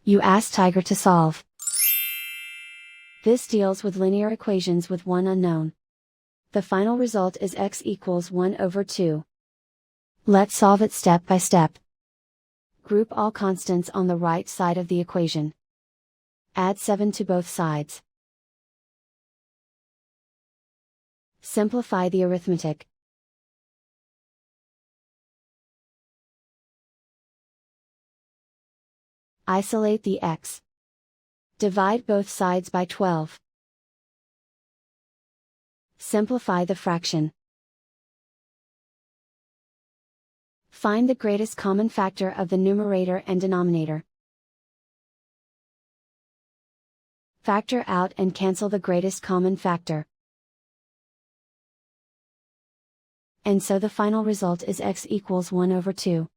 You ask Tiger to solve. This deals with linear equations with one unknown. The final result is x equals 1 over 2. Let's solve it step by step. Group all constants on the right side of the equation. Add 7 to both sides. Simplify the arithmetic. Isolate the x. Divide both sides by 12. Simplify the fraction. Find the greatest common factor of the numerator and denominator. Factor out and cancel the greatest common factor. And so the final result is x equals 1 over 2.